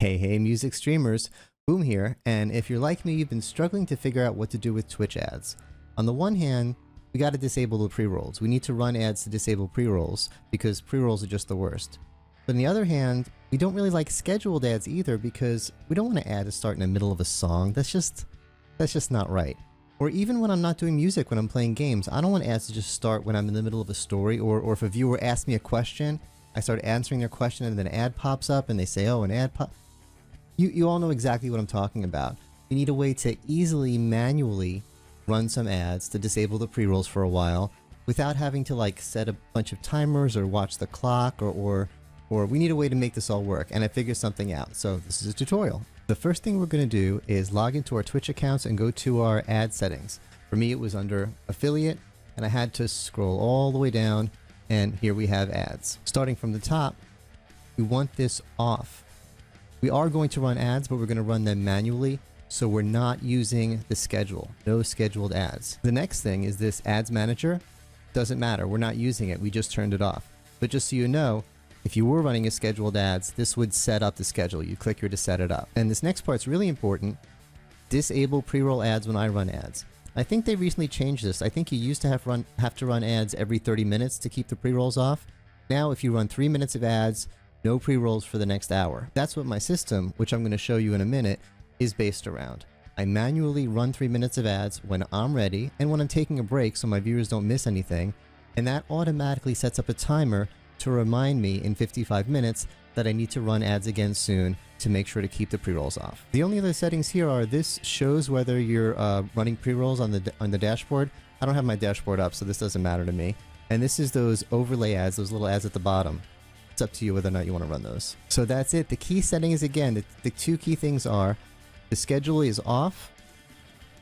Hey music streamers, Boom here, and if you're like me, you've been struggling to figure out what to do with Twitch ads. On the one hand, we gotta disable the pre-rolls. We need to run ads to disable pre-rolls, because pre-rolls are just the worst. But on the other hand, we don't really like scheduled ads either, because we don't want an ad to start in the middle of a song. That's just not right. Or even when I'm not doing music, when I'm playing games, I don't want ads to just start when I'm in the middle of a story, or if a viewer asks me a question, I start answering their question and then an ad pops up and they say, oh, an ad pop... You all know exactly what I'm talking about. We need a way to easily, manually run some ads to disable the pre-rolls for a while without having to like set a bunch of timers or watch the clock or we need a way to make this all work, and I figured something out. So this is a tutorial. The first thing we're going to do is log into our Twitch accounts and go to our ad settings. For me, it was under affiliate, and I had to scroll all the way down, and here we have ads. Starting from the top, we want this off. We are going to run ads, but we're going to run them manually, so we're not using the schedule. No scheduled ads. The next thing is this ads manager. Doesn't matter, we're not using it, we just turned it off. But just so you know, if you were running a scheduled ads, this would set up the schedule. You click here to set it up. And this next part's really important. Disable pre-roll ads when I run ads. I think they recently changed this. I think you used to have to run ads every 30 minutes to keep the pre-rolls off. Now if you run 3 minutes of ads, no pre-rolls for the next hour. That's what my system, which I'm going to show you in a minute, is based around. I manually run 3 minutes of ads when I'm ready and when I'm taking a break so my viewers don't miss anything, and that automatically sets up a timer to remind me in 55 minutes that I need to run ads again soon to make sure to keep the pre-rolls off. The only other settings here are this shows whether you're running pre-rolls on the dashboard. I don't have my dashboard up, so this doesn't matter to me. And this is those overlay ads, those little ads at the bottom. It's up to you whether or not you want to run those. So that's it. The key settings, again, the two key things are the schedule is off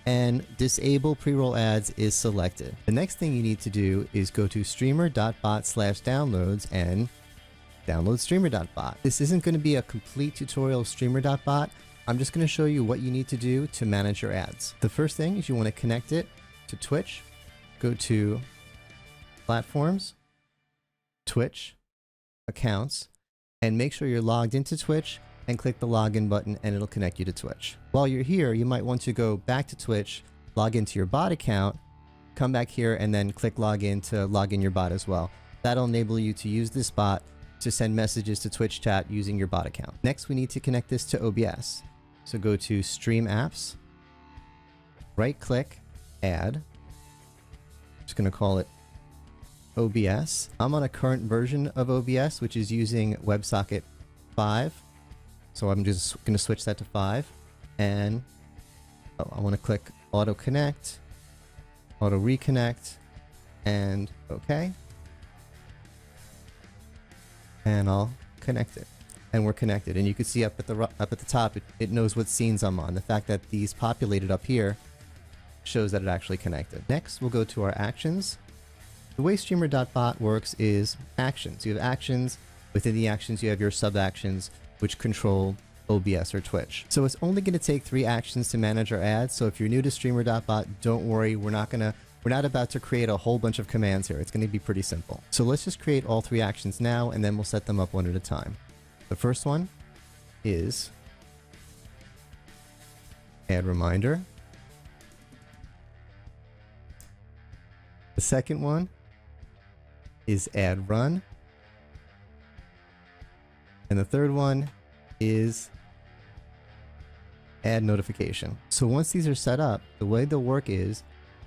and disable pre-roll ads is selected. The next thing you need to do is go to streamer.bot/downloads and download streamer.bot. This isn't going to be a complete tutorial of streamer.bot. I'm just going to show you what you need to do to manage your ads. The first thing is you want to connect it to Twitch. Go to Platforms, Twitch, Accounts, and make sure you're logged into Twitch and click the login button and it'll connect you to Twitch. While you're here, you might want to go back to Twitch, log into your bot account, come back here and then click login to log in your bot as well. That'll enable you to use this bot to send messages to Twitch chat using your bot account. Next, we need to connect this to OBS. So go to Stream Apps, right click, Add. Just gonna call it OBS. I'm on a current version of OBS, which is using WebSocket 5. So I'm just going to switch that to 5. And I want to click Auto Connect, Auto Reconnect, and OK. And I'll connect it. And we're connected. And you can see up at the top, it knows what scenes I'm on. The fact that these populated up here shows that it actually connected. Next, we'll go to our actions. The way Streamer.bot works is actions. You have actions. Within the actions, you have your sub-actions, which control OBS or Twitch. So it's only going to take 3 actions to manage our ads. So if you're new to Streamer.bot, don't worry. We're not about to create a whole bunch of commands here. It's going to be pretty simple. So let's just create all 3 actions now, and then we'll set them up one at a time. The first one is add reminder. The second one is add run. And the third one is add notification. So once these are set up, the way they'll work is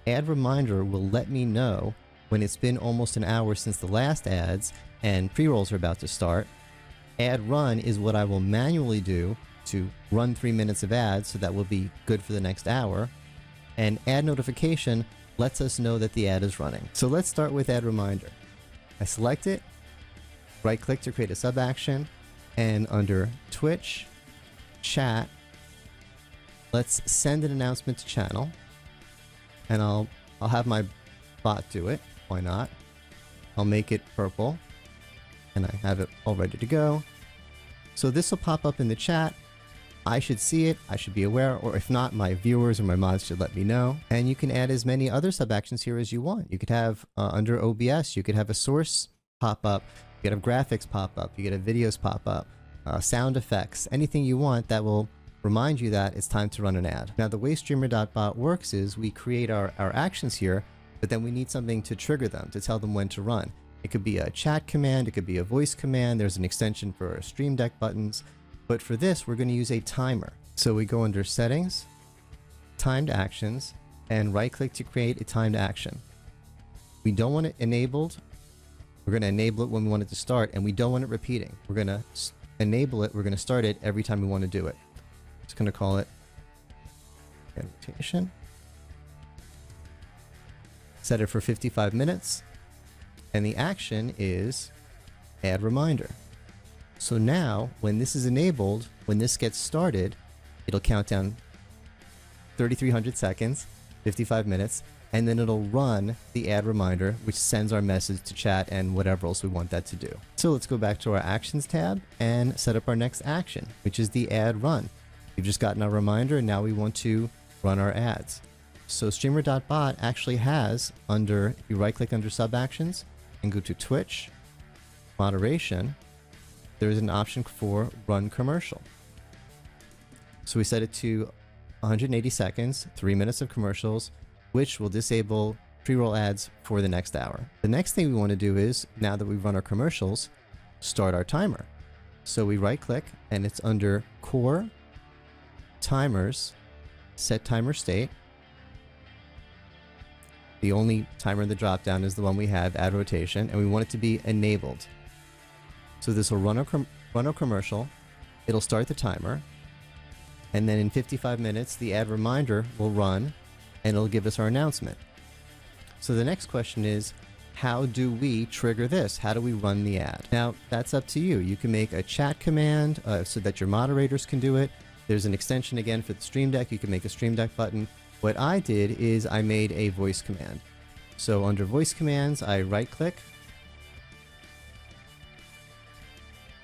add reminder will let me know when it's been almost an hour since the last ads and pre-rolls are about to start. Add run is what I will manually do to run 3 minutes of ads, so that will be good for the next hour. And add notification lets us know that the ad is running. So let's start with add reminder. I select it, right click to create a sub action, and under Twitch chat, let's send an announcement to channel, and I'll have my bot do it. Why not? I'll make it purple, and I have it all ready to go. So this will pop up in the chat. I should see it, I should be aware, or if not, my viewers or my mods should let me know. And you can add as many other sub-actions here as you want. You could have, under OBS, you could have a source pop up, you could have graphics pop up, you could have videos pop up. sound effects, anything you want that will remind you that it's time to run an ad. Now the way Streamer.bot works is we create our actions here, but then we need something to trigger them, to tell them when to run. It could be a chat command, it could be a voice command, there's an extension for Stream Deck buttons, but for this we're going to use a timer. So we go under Settings, Timed Actions, and right click to create a timed action. We don't want it enabled. We're going to enable it when we want it to start, and we don't want it repeating. We're going to enable it, we're going to start it every time we want to do it. Just going to call it ad rotation. Set it for 55 minutes. And the action is add reminder. So now, when this is enabled, when this gets started, it'll count down 3,300 seconds, 55 minutes, and then it'll run the add reminder, which sends our message to chat and whatever else we want that to do. So let's go back to our Actions tab and set up our next action, which is the ad run. We've just gotten our reminder, and now we want to run our ads. So Streamer.bot actually has, if you right click under Sub Actions and go to Twitch, Moderation, there's an option for Run Commercial. So we set it to 180 seconds, 3 minutes of commercials, which will disable pre-roll ads for the next hour. The next thing we want to do is, now that we've run our commercials, start our timer. So we right click and it's under Core, Timers, Set Timer State. The only timer in the dropdown is the one we have, Add Rotation, and we want it to be enabled. So this will run our commercial, it'll start the timer, and then in 55 minutes the ad reminder will run and it'll give us our announcement. So the next question is, how do we trigger this? How do we run the ad? Now that's up to you. You can make a chat command so that your moderators can do it. There's an extension again for the Stream Deck. You can make a Stream Deck button. What I did is I made a voice command. So under voice commands, I right click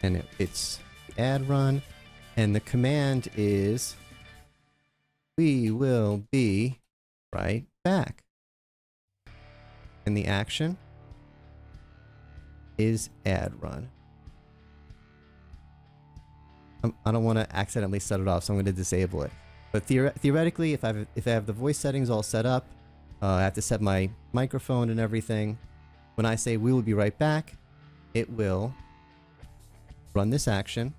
and it's ad run, and the command is we will be right back. And the action is ad run. I don't want to accidentally set it off, so I'm going to disable it. But theoretically, if I have the voice settings all set up, I have to set my microphone and everything. When I say we will be right back, it will run this action,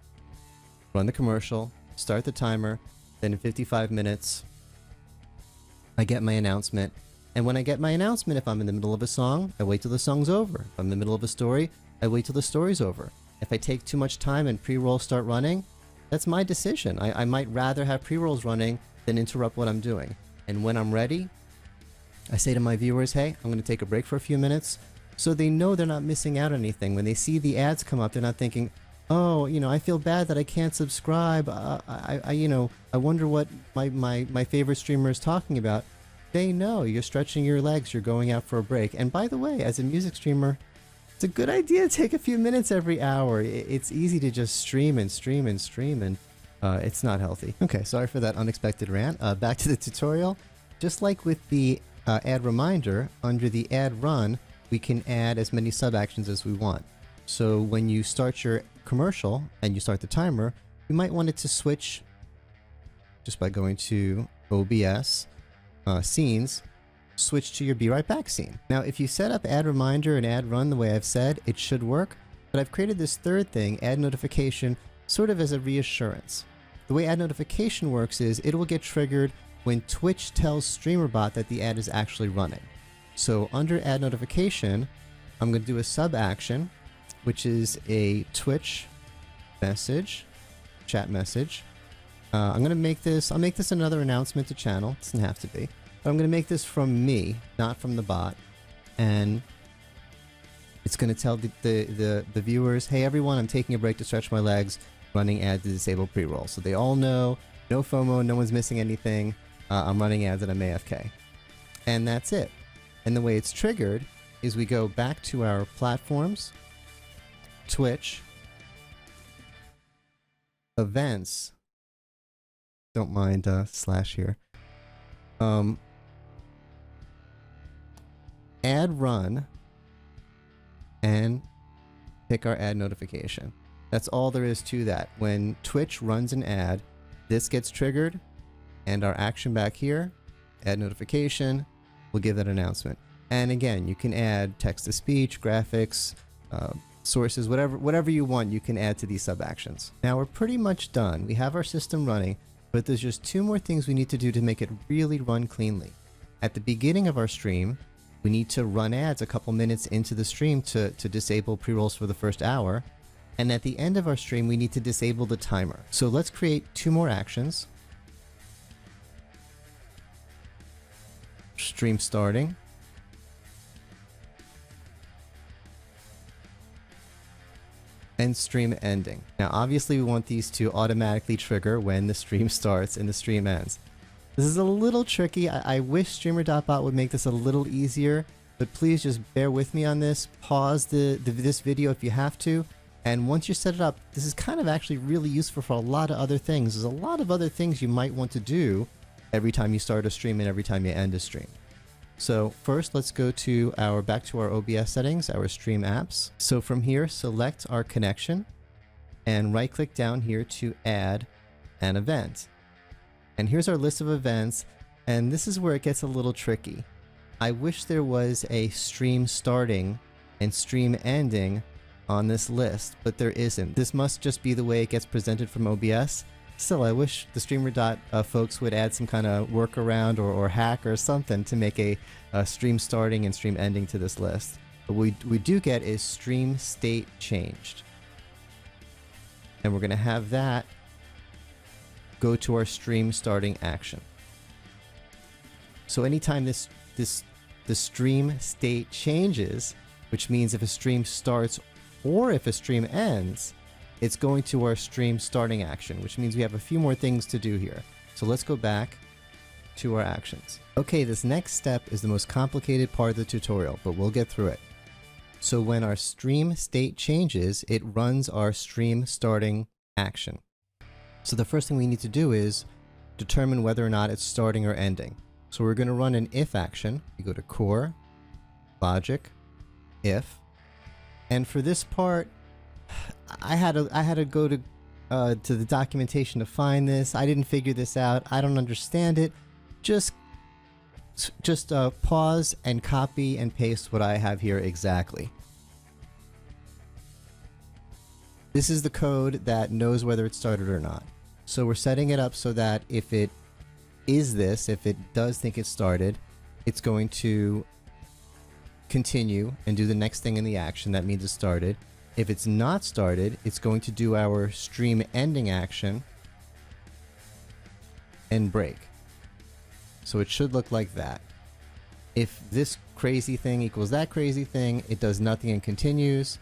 run the commercial, start the timer, then in 55 minutes, I get my announcement. And when I get my announcement, if I'm in the middle of a song, I wait till the song's over. If I'm in the middle of a story, I wait till the story's over. If I take too much time and pre-rolls start running, that's my decision. I might rather have pre-rolls running than interrupt what I'm doing. And when I'm ready, I say to my viewers, hey, I'm going to take a break for a few minutes, so they know they're not missing out on anything. When they see the ads come up, they're not thinking, oh, I feel bad that I can't subscribe. I wonder what my favorite streamer is talking about. They know you're stretching your legs, you're going out for a break. And by the way, as a music streamer, it's a good idea to take a few minutes every hour. It's easy to just stream and stream and stream, and it's not healthy. Okay, sorry for that unexpected rant. Back to the tutorial. Just like with the ad reminder, under the ad run, we can add as many sub actions as we want. So when you start your commercial and you start the timer, you might want it to switch just by going to OBS, scenes, switch to your Be Right Back scene. Now, if you set up add reminder and add run the way I've said, it should work, but I've created this third thing, add notification, sort of as a reassurance. The way add notification works is it will get triggered when Twitch tells Streamer.bot that the ad is actually running. So under add notification, I'm going to do a sub action, which is a Twitch message, chat message. I'll make this another announcement to channel. It doesn't have to be. But I'm going to make this from me, not from the bot. And it's going to tell the viewers, hey everyone, I'm taking a break to stretch my legs, running ads to disable pre-roll. So they all know, no FOMO, no one's missing anything. I'm running ads and I'm AFK. And that's it. And the way it's triggered is we go back to our platforms, Twitch, events, don't mind slash here, add run, and pick our ad notification. That's all there is to that. When Twitch runs an ad, this gets triggered, and our action back here, add notification, will give that announcement. And again, you can add text-to-speech, graphics, sources, whatever you want, you can add to these sub-actions. Now we're pretty much done. We have our system running, but there's just 2 more things we need to do to make it really run cleanly. At the beginning of our stream, we need to run ads a couple minutes into the stream to disable pre-rolls for the first hour. And at the end of our stream, we need to disable the timer. So let's create 2 more actions. Stream starting. And stream ending. Now obviously we want these to automatically trigger when the stream starts and the stream ends. This is a little tricky. I wish Streamer.bot would make this a little easier, but please just bear with me on this. Pause this video if you have to. And once you set it up, this is kind of actually really useful for a lot of other things. There's a lot of other things you might want to do every time you start a stream and every time you end a stream. So first, let's go to back to our OBS settings, our stream apps. So from here, select our connection and right click down here to add an event. And here's our list of events, and this is where it gets a little tricky. I wish there was a stream starting and stream ending on this list, but there isn't. This must just be the way it gets presented from OBS. Still, I wish the Streamer.bot folks would add some kind of workaround or hack or something to make a stream starting and stream ending to this list. What we do get is stream state changed. And we're going to have that go to our stream starting action. So anytime the stream state changes, which means if a stream starts or if a stream ends, it's going to our stream starting action, which means we have a few more things to do here. So let's go back to our actions. Okay, this next step is the most complicated part of the tutorial, but we'll get through it. So when our stream state changes, it runs our stream starting action. So the first thing we need to do is determine whether or not it's starting or ending. So we're going to run an if action. You go to core, logic, if. And for this part, I had to go to the documentation to find this. I didn't figure this out. I don't understand it. Just pause and copy and paste what I have here exactly. This is the code that knows whether it started or not. So we're setting it up so that if it does think it started, it's going to continue and do the next thing in the action. That means it started. If it's not started, it's going to do our stream ending action and break. So it should look like that. If this crazy thing equals that crazy thing, it does nothing and continues.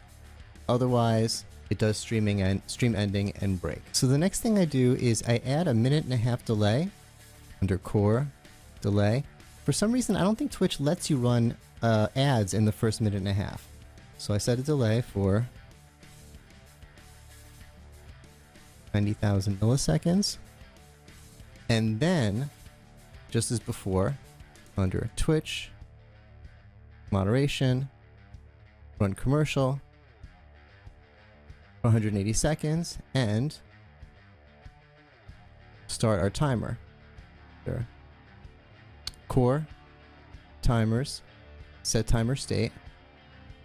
Otherwise, it does stream ending and break. So the next thing I do is I add a 1.5 delay under core delay. For some reason, I don't think Twitch lets you run ads in the first 1.5. So I set a delay for 90,000 milliseconds. And then, just as before, under Twitch, moderation, run commercial, 180 seconds, and start our timer. There. Core, timers, set timer state,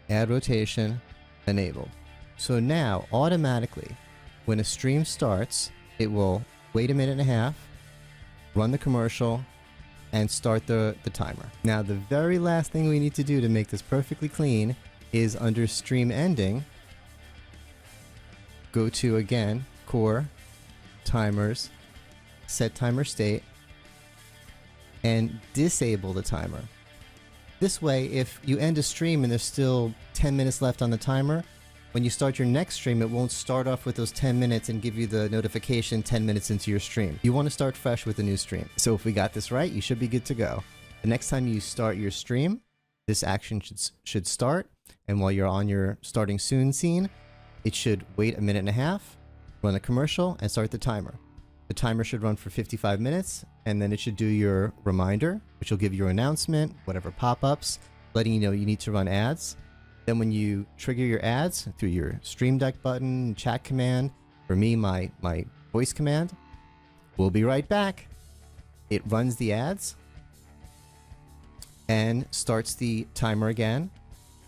add rotation, enabled. So now, automatically, when a stream starts, it will wait a 1.5, run the commercial, and start the timer. Now, the very last thing we need to do to make this perfectly clean is under stream ending, go to, again, core, timers, set timer state, and disable the timer. This way, if you end a stream and there's still 10 minutes left on the timer, when you start your next stream, it won't start off with those 10 minutes and give you the notification 10 minutes into your stream. You want to start fresh with a new stream. So if we got this right, you should be good to go. The next time you start your stream, this action should start. And while you're on your starting soon scene, it should wait a 1.5, run a commercial, and start the timer. The timer should run for 55 minutes, and then it should do your reminder, which will give you your announcement, whatever pop-ups, letting you know you need to run ads. Then when you trigger your ads through your stream deck button, chat command, for me, my voice command, we'll be right back. It runs the ads and starts the timer again.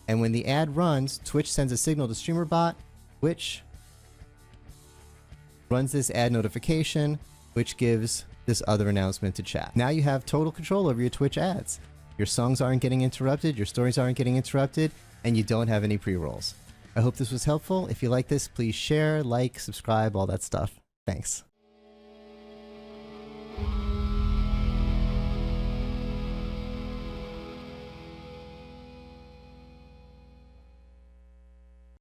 And when the ad runs, Twitch sends a signal to Streamer.bot, which runs this ad notification, which gives this other announcement to chat. Now you have total control over your Twitch ads. Your songs aren't getting interrupted, your stories aren't getting interrupted, and you don't have any pre-rolls. I hope this was helpful. If you like this, please share, like, subscribe, all that stuff. Thanks.